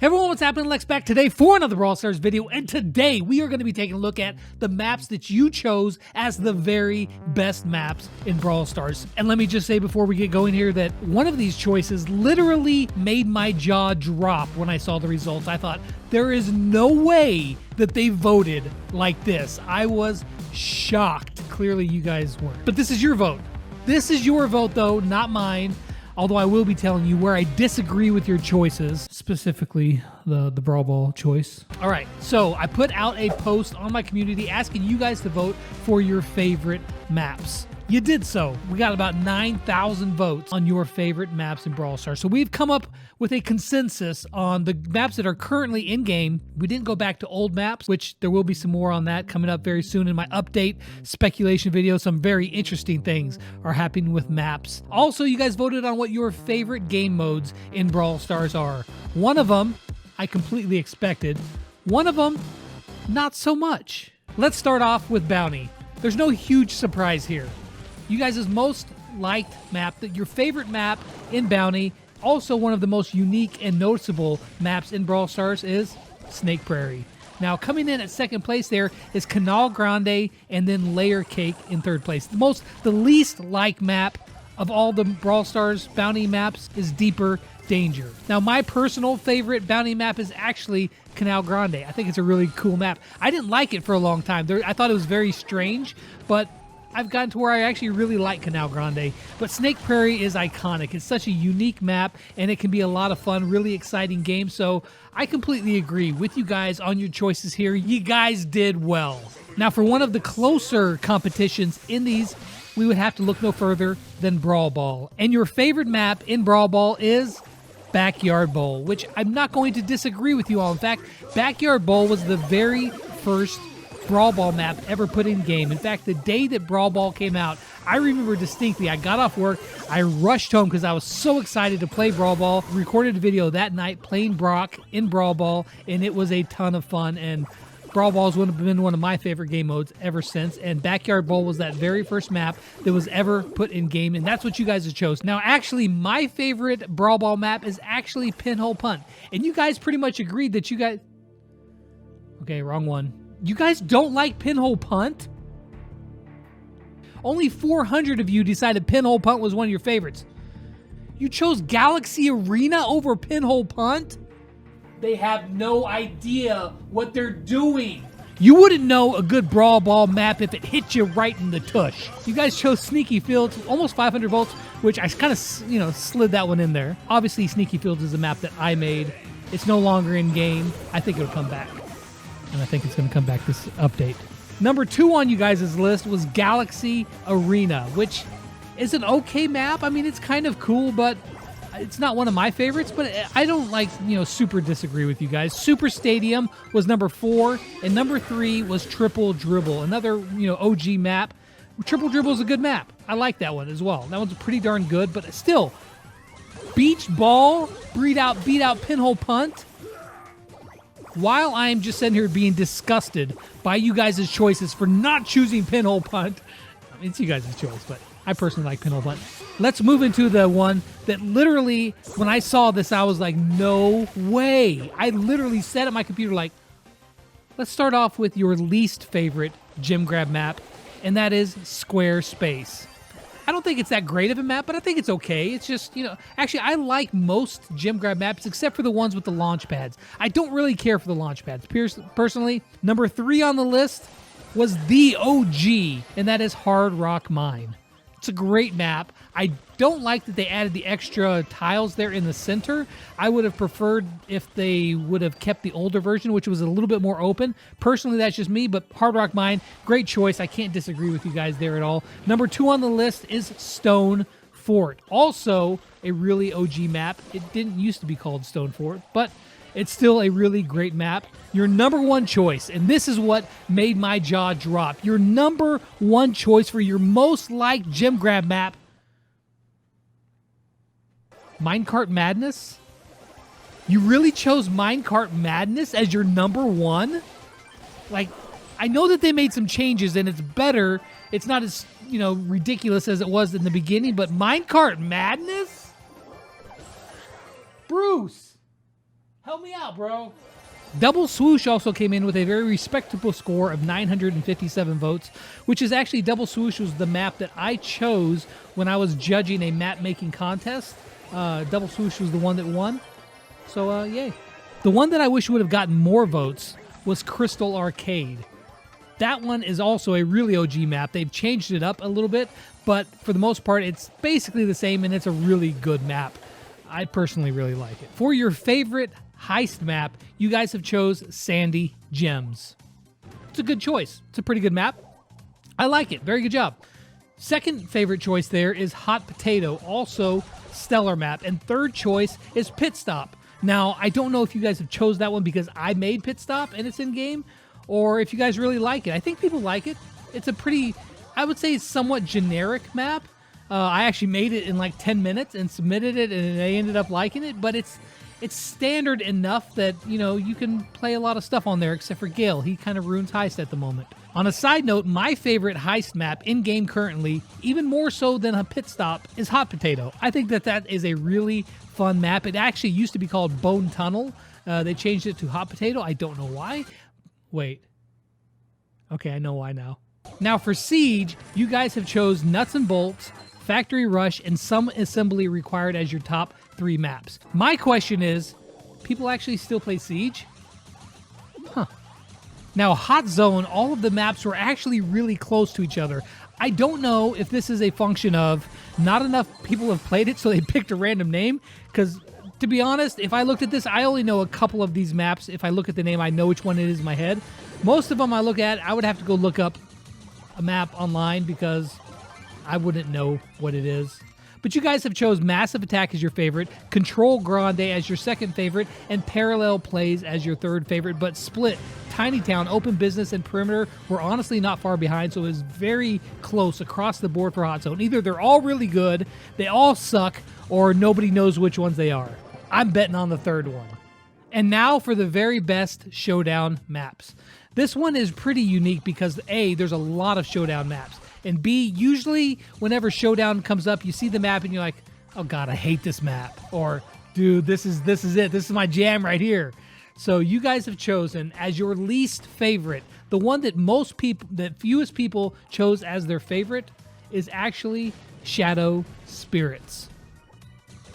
Hey everyone, what's happening? Lex back today for another Brawl Stars video, and today we are going to be taking a look at the maps that you chose as the very best maps in Brawl Stars. And let me just say before we get going here that one of these choices literally made my jaw drop when I saw the results. I thought, there is no way that they voted like this. I was shocked. Clearly you guys weren't. But this is your vote. This is your vote though, not mine. Although I will be telling you where I disagree with your choices, specifically the Brawl Ball choice. All right, so I put out a post on my community asking you guys to vote for your favorite maps. You did so. We got about 9,000 votes on your favorite maps in Brawl Stars. So we've come up with a consensus on the maps that are currently in-game. We didn't go back to old maps, which there will be some more on that coming up very soon in my update speculation video. Some very interesting things are happening with maps. Also, you guys voted on what your favorite game modes in Brawl Stars are. One of them, I completely expected. One of them, not so much. Let's start off with Bounty. There's no huge surprise here. You guys' most liked map, your favorite map in Bounty, also one of the most unique and noticeable maps in Brawl Stars is Snake Prairie. Now, coming in at second place there is Canal Grande and then Layer Cake in third place. The least liked map of all the Brawl Stars Bounty maps is Deeper Danger. Now, my personal favorite Bounty map is actually Canal Grande. I think it's a really cool map. I didn't like it for a long time. I thought it was very strange, but I've gotten to where I actually really like Canal Grande. But Snake Prairie is iconic. It's such a unique map, and it can be a lot of fun, really exciting game. So I completely agree with you guys on your choices here. You guys did well. Now, for one of the closer competitions in these, we would have to look no further than Brawl Ball. And your favorite map in Brawl Ball is Backyard Bowl, which I'm not going to disagree with you all. In fact, Backyard Bowl was the very first Brawl Ball map ever put in game. In fact, the day that Brawl Ball came out, I remember distinctly, I got off work, I rushed home because I was so excited to play Brawl Ball, recorded a video that night playing Brock in Brawl Ball, and it was a ton of fun, and Brawl Ball has been one of my favorite game modes ever since, and Backyard Bowl was that very first map that was ever put in game, and that's what you guys have chose. Now, actually, my favorite Brawl Ball map is actually Pinhole Punt, and you guys pretty much agreed that you guys... Okay, wrong one. You guys don't like Pinhole Punt? Only 400 of you decided Pinhole Punt was one of your favorites. You chose Galaxy Arena over Pinhole Punt? They have no idea what they're doing. You wouldn't know a good Brawl Ball map if it hit you right in the tush. You guys chose Sneaky Fields, almost 500 votes, which I kind of, slid that one in there. Obviously, Sneaky Fields is a map that I made. It's no longer in game. I think it'll come back. And I think it's going to come back this update. Number 2 on you guys' list was Galaxy Arena, which is an okay map. I mean, it's kind of cool, but it's not one of my favorites. But I don't super disagree with you guys. Super Stadium was number 4, and number 3 was Triple Dribble, another OG map. Triple Dribble is a good map. I like that one as well. That one's pretty darn good, but still, Beach Ball beat out Pinhole Punt. While I'm just sitting here being disgusted by you guys' choices for not choosing Pinhole Punt, I mean, it's you guys' choice, but I personally like Pinhole Punt. Let's move into the one that literally, when I saw this, I was like, no way. I literally said at my computer, like, let's start off with your least favorite gem grab map, and that is Squarespace. I don't think it's that great of a map, but I think it's okay. It's just, actually, I like most gem grab maps except for the ones with the launch pads. I don't really care for the launch pads. Personally, number 3 on the list was the OG, and that is Hard Rock Mine. It's a great map. I don't like that they added the extra tiles there in the center. I would have preferred if they would have kept the older version, which was a little bit more open. Personally, that's just me, but Hard Rock Mine, great choice. I can't disagree with you guys there at all. Number 2 on the list is Stone Fort. Also a really OG map. It didn't used to be called Stone Fort, but it's still a really great map. Your number 1 choice, and this is what made my jaw drop. Your number 1 choice for your most liked gem grab map, Minecart Madness? You really chose Minecart Madness as your number 1? Like, I know that they made some changes and it's better. It's not as, ridiculous as it was in the beginning, but Minecart Madness? Bruce, Help me out, bro. Double Swoosh also came in with a very respectable score of 957 votes, which is actually Double Swoosh was the map that I chose when I was judging a map making contest. Double Swoosh was the one that won. So, yay. The one that I wish would have gotten more votes was Crystal Arcade. That one is also a really OG map. They've changed it up a little bit, but for the most part, it's basically the same, and it's a really good map. I personally really like it. For your favorite heist map, you guys have chose Sandy Gems. It's a good choice. It's a pretty good map. I like it. Very good job. Second favorite choice there is Hot Potato, also stellar map. And third choice is Pit Stop. Now, I don't know if you guys have chose that one because I made Pit Stop and it's in game, or if you guys really like it. I think people like it. It's a pretty, I would say, somewhat generic map. I actually made it in like 10 minutes and submitted it, and they ended up liking it, but it's standard enough that, you know, you can play a lot of stuff on there except for Gale. He kind of ruins Heist at the moment. On a side note, my favorite Heist map in-game currently, even more so than a Pit Stop, is Hot Potato. I think that is a really fun map. It actually used to be called Bone Tunnel. They changed it to Hot Potato. I don't know why. Wait. Okay, I know why now. Now for Siege, you guys have chose Nuts and Bolts, Factory Rush, and some assembly required as your top 3 maps. My question is, people actually still play Siege? Huh. Now, Hot Zone, all of the maps were actually really close to each other. I don't know if this is a function of not enough people have played it, so they picked a random name, because to be honest, if I looked at this, I only know a couple of these maps. If I look at the name, I know which one it is in my head. Most of them I look at, I would have to go look up a map online because I wouldn't know what it is. But you guys have chose Massive Attack as your favorite, Control Grande as your second favorite, and Parallel Plays as your third favorite. But Split, Tiny Town, Open Business, and Perimeter were honestly not far behind, so it was very close across the board for Hot Zone. Either they're all really good, they all suck, or nobody knows which ones they are. I'm betting on the third one. And now for the very best Showdown maps. This one is pretty unique because A, there's a lot of Showdown maps. And B, usually whenever Showdown comes up, you see the map and you're like, oh God, I hate this map. Or, dude, this is it. This is my jam right here. So you guys have chosen as your least favorite, the one that fewest people chose as their favorite is actually Shadow Spirits.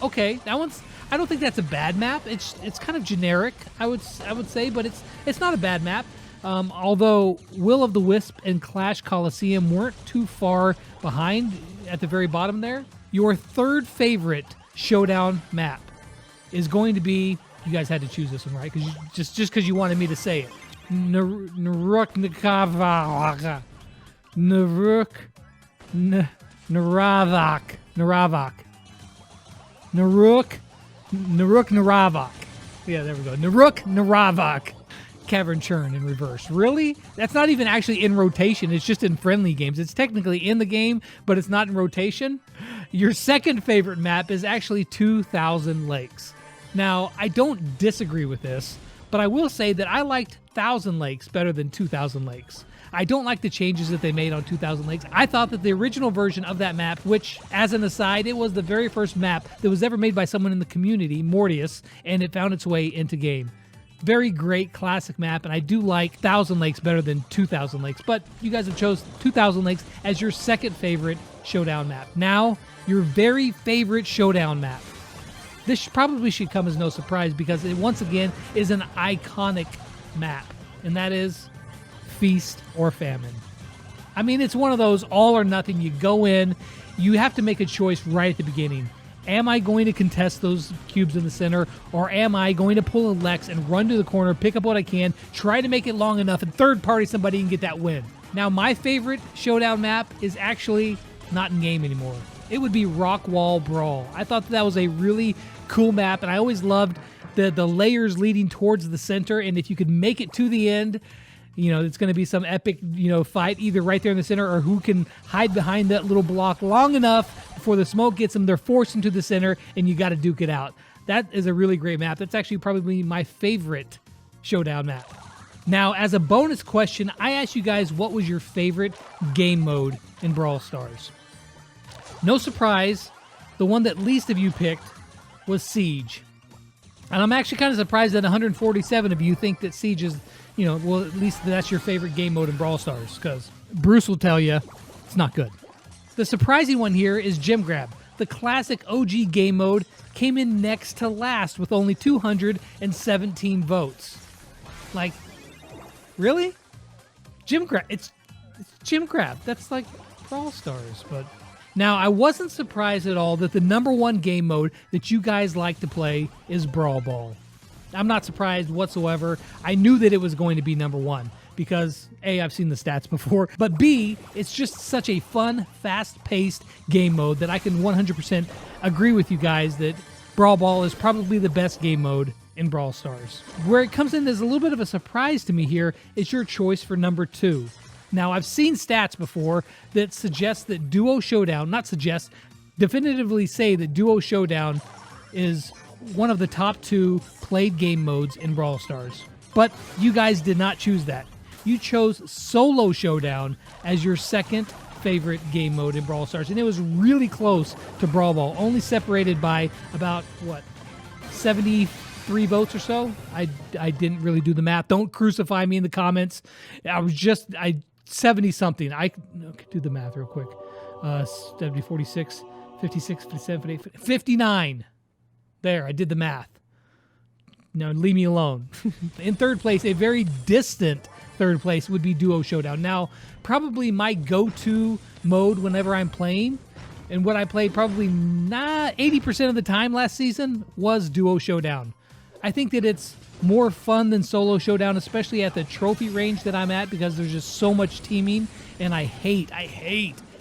Okay, that one's, I don't think that's a bad map. It's kind of generic, I would say, but it's not a bad map. Although Will of the Wisp and Clash Coliseum weren't too far behind at the very bottom there. Your third favorite Showdown map is going to be, you guys had to choose this one, right? Because just because you wanted me to say it. Naravak. Naravak. Yeah, there we go. Naravak. Cavern Churn in reverse. Really? That's not even actually in rotation. It's just in friendly games. It's technically in the game, but it's not in rotation. Your second favorite map is actually 2000 Lakes. Now, I don't disagree with this, but I will say that I liked 1000 Lakes better than 2000 Lakes. I don't like the changes that they made on 2000 Lakes. I thought that the original version of that map, which, as an aside, it was the very first map that was ever made by someone in the community, Mortius, and it found its way into game. Very great classic map, and I do like 1000 Lakes better than 2000 Lakes, but you guys have chose 2000 Lakes as your second favorite Showdown map. Now, your very favorite Showdown map. This probably should come as no surprise because it once again is an iconic map, and that is Feast or Famine. I mean, it's one of those all or nothing. You go in, you have to make a choice right at the beginning. Am I going to contest those cubes in the center, or am I going to pull a Lex and run to the corner, pick up what I can, try to make it long enough, and third party somebody and get that win? Now, my favorite Showdown map is actually not in game anymore. It would be Rock Wall Brawl. I thought that was a really cool map, and I always loved the layers leading towards the center, and if you could make it to the end, you know, it's going to be some epic, fight either right there in the center or who can hide behind that little block long enough before the smoke gets them. They're forced into the center, and you got to duke it out. That is a really great map. That's actually probably my favorite Showdown map. Now, as a bonus question, I asked you guys what was your favorite game mode in Brawl Stars. No surprise, the one that least of you picked was Siege. And I'm actually kind of surprised that 147 of you think that Siege is, well, at least that's your favorite game mode in Brawl Stars, because Bruce will tell you it's not good. The surprising one here is Gem Grab. The classic OG game mode came in next to last with only 217 votes. Like, really? Gem Grab. It's Gem Grab. That's like Brawl Stars. But now, I wasn't surprised at all that the #1 game mode that you guys like to play is Brawl Ball. I'm not surprised whatsoever. I knew that it was going to be #1 because A, I've seen the stats before, but B, it's just such a fun, fast-paced game mode that I can 100% agree with you guys that Brawl Ball is probably the best game mode in Brawl Stars. Where it comes in as a little bit of a surprise to me here is your choice for #2. Now, I've seen stats before that suggest that Duo Showdown, not suggest, definitively say that Duo Showdown is one of the top 2 played game modes in Brawl Stars. But you guys did not choose that. You chose Solo Showdown as your second favorite game mode in Brawl Stars, and it was really close to Brawl Ball, only separated by about, 73 votes or so? I didn't really do the math. Don't crucify me in the comments. 70-something. I could do the math real quick. 70, 46, 56, 57, 58, 59. There, I did the math. No, leave me alone. In third place, a very distant third place would be Duo Showdown. Now, probably my go-to mode whenever I'm playing, and what I played probably not 80% of the time last season, was Duo Showdown. I think that it's more fun than Solo Showdown, especially at the trophy range that I'm at, because there's just so much teaming, and I hate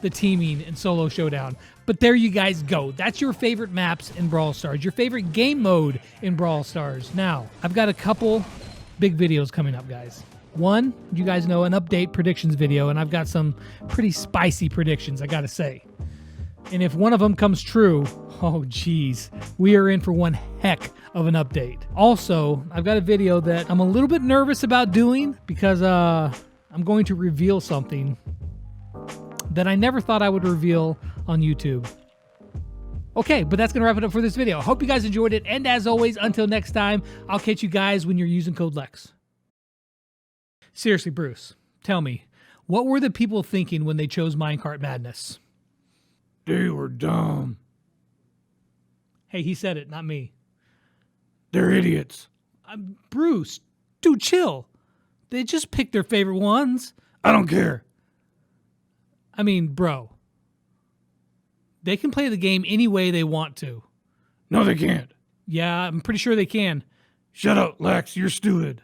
the teaming in Solo Showdown. But there you guys go. That's your favorite maps in Brawl Stars, your favorite game mode in Brawl Stars. Now, I've got a couple big videos coming up, guys. One, you guys know, an update predictions video, and I've got some pretty spicy predictions, I gotta say. And if one of them comes true, oh geez, we are in for one heck of an update. Also, I've got a video that I'm a little bit nervous about doing because I'm going to reveal something that I never thought I would reveal on YouTube. Okay, but that's going to wrap it up for this video. I hope you guys enjoyed it, and as always, until next time, I'll catch you guys when you're using code LEX. Seriously, Bruce, tell me, what were the people thinking when they chose Minecart Madness? They were dumb. Hey, he said it, not me. They're idiots. Bruce, dude, chill. They just picked their favorite ones. I don't care. I mean, bro. They can play the game any way they want to. No, they can't. Yeah, I'm pretty sure they can. Shut up, Lex. You're stupid.